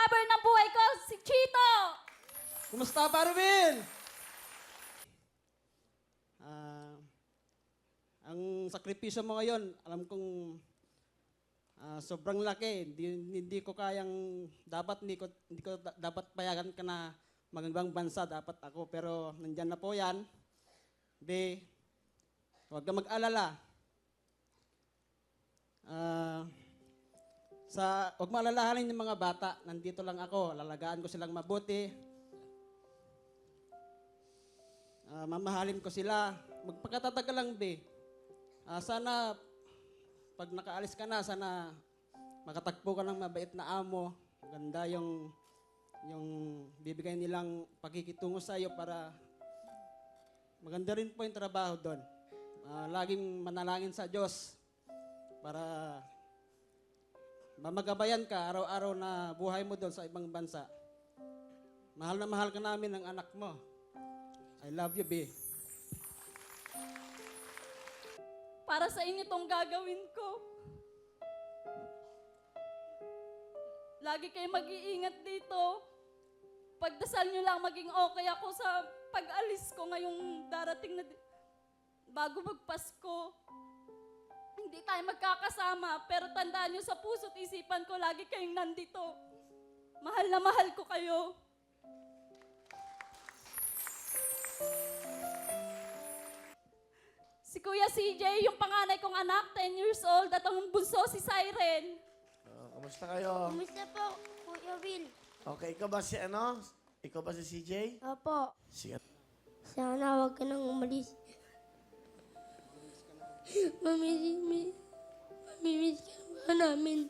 lover ng buhay ko, si Chito! Kumusta, Parvin? Ang sakripisyo mo ngayon, alam kong sobrang laki. Hindi ko kayang, hindi ko dapat payagan ka na magandang bansa, dapat ako. Pero nandyan na po yan. Huwag ka mag-alala. Huwag mo alalahanin yung mga bata. Nandito lang ako. Lalagaan ko silang mabuti. Mamahalin ko sila. Magpakatatag ka lang, sana, pag nakaalis ka na, sana makatagpo ka ng mabait na amo. Maganda yung bibigay nilang pakikitungo sa iyo para maganda rin po yung trabaho doon. Laging manalangin sa Diyos para mamagabayan ka araw-araw na buhay mo doon sa ibang bansa. Mahal na mahal ka namin ng anak mo. I love you, B. Para sa inyo tong gagawin ko. Lagi kayo mag-iingat dito. Pagdasal nyo lang maging okay ako sa pag-alis ko ngayong darating na bago magpasko. Hindi tayo magkakasama, pero tandaan nyo sa puso't isipan ko, lagi kayong nandito. Mahal na mahal ko kayo. Si Kuya CJ, yung panganay kong anak, 10 years old, at ang bunso si Siren. Kamusta kayo? Kumusta po, Kuya Will? Okay, ikaw ba si ano? Ikaw ba si CJ? Opo. Sige. Sana huwag ka nang umalis. Mamimiss ka ba namin?